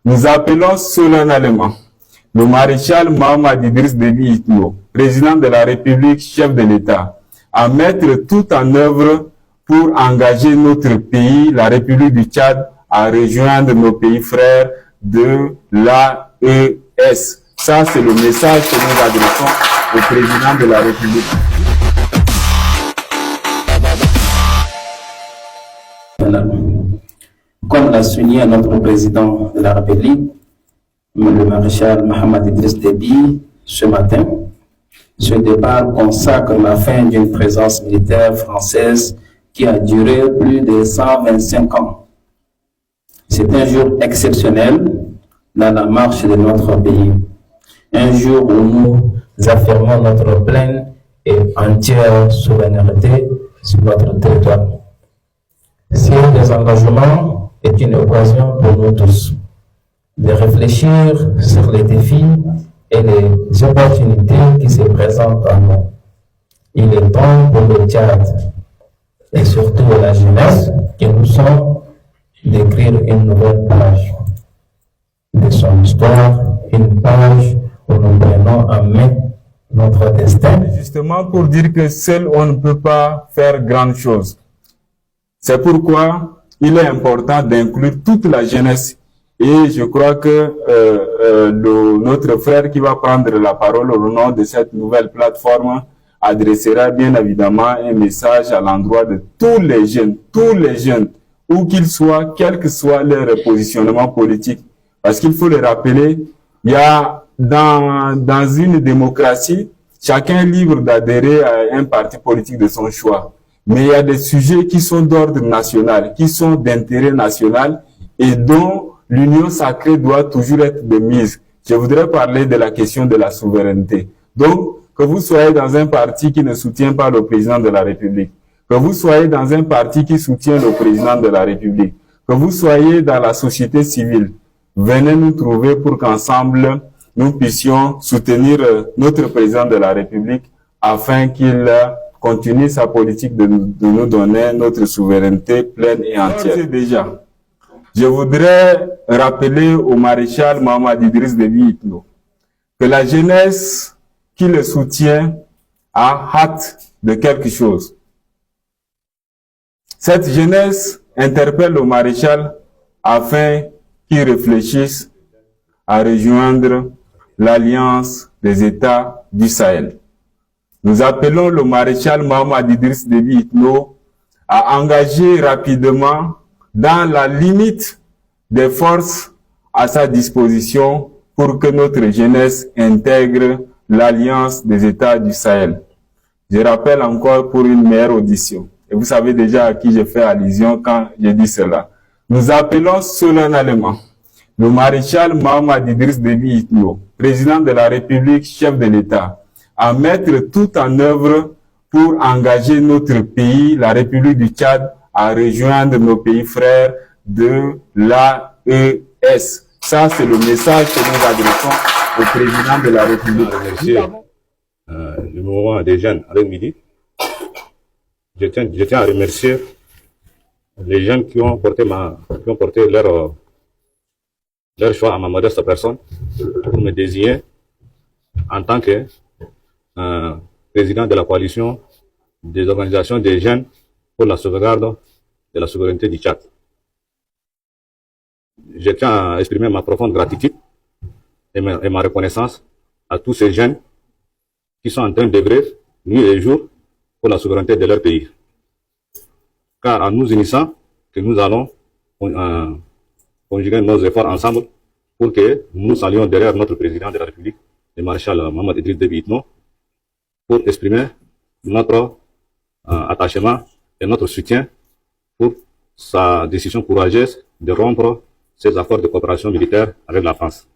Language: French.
Nous appelons solennellement le maréchal Mohamed Idriss Déby Itno, président de la République, chef de l'État, à mettre tout en œuvre pour engager notre pays, la République du Tchad, à rejoindre nos pays frères de l'AES. Ça, c'est le message que nous adressons au président de la République. Comme l'a souligné notre président de la République, le maréchal Mohamed Idriss Déby, ce matin, ce départ consacre la fin d'une présence militaire française qui a duré plus de 125 ans. C'est un jour exceptionnel dans la marche de notre pays. Un jour où nous affirmons notre pleine et entière souveraineté sur notre territoire. Ce désengagement est une occasion pour nous tous de réfléchir sur les défis et les opportunités qui se présentent à nous. Il est temps pour le Tchad et surtout la jeunesse que nous sommes d'écrire une nouvelle page de son histoire, une page où nous prenons en main notre destin. Justement pour dire que seul on ne peut pas faire grande chose. C'est pourquoi il est important d'inclure toute la jeunesse. Et je crois que notre frère qui va prendre la parole au nom de cette nouvelle plateforme adressera bien évidemment un message à l'endroit de tous les jeunes, où qu'ils soient, quel que soit leur positionnement politique. Parce qu'il faut le rappeler, il y a dans une démocratie, chacun est libre d'adhérer à un parti politique de son choix. Mais il y a des sujets qui sont d'ordre national, qui sont d'intérêt national et dont l'union sacrée doit toujours être de mise. Je voudrais parler de la question de la souveraineté. Donc, que vous soyez dans un parti qui ne soutient pas le président de la République, que vous soyez dans un parti qui soutient le président de la République, que vous soyez dans la société civile, venez nous trouver pour qu'ensemble, nous puissions soutenir notre président de la République afin qu'il continue sa politique de nous donner notre souveraineté pleine et entière. Déjà, je voudrais rappeler au maréchal Mohamed Idriss Déby Itno que la jeunesse qui le soutient a hâte de quelque chose. Cette jeunesse interpelle le maréchal afin qu'il réfléchisse à rejoindre l'Alliance des États du Sahel. Nous appelons le maréchal Mohamed Idriss Déby Itno à engager rapidement, dans la limite des forces à sa disposition, pour que notre jeunesse intègre l'Alliance des États du Sahel. Je rappelle encore pour une meilleure audition, et vous savez déjà à qui je fais allusion quand je dis cela. Nous appelons solennellement le maréchal Mohamed Idriss Déby Itno, président de la République, chef de l'État, à mettre tout en œuvre pour engager notre pays, la République du Tchad, à rejoindre nos pays frères de l'AES. Ça, c'est le message que nous adressons au président de la République. Le mouvement des jeunes avec midi. Je tiens à remercier les jeunes qui ont porté leur choix à ma modeste personne pour me désigner en tant que président de la coalition des organisations des jeunes pour la sauvegarde de la souveraineté du Tchad. Je tiens à exprimer ma profonde gratitude et ma reconnaissance à tous ces jeunes qui sont en train d'œuvrer nuit et jour pour la souveraineté de leur pays. Car en nous unissant, que nous allons conjuguer nos efforts ensemble pour que nous saluions derrière notre président de la République, le maréchal Mohamed Idriss Déby Itno, pour exprimer notre attachement et notre soutien pour sa décision courageuse de rompre ses accords de coopération militaire avec la France.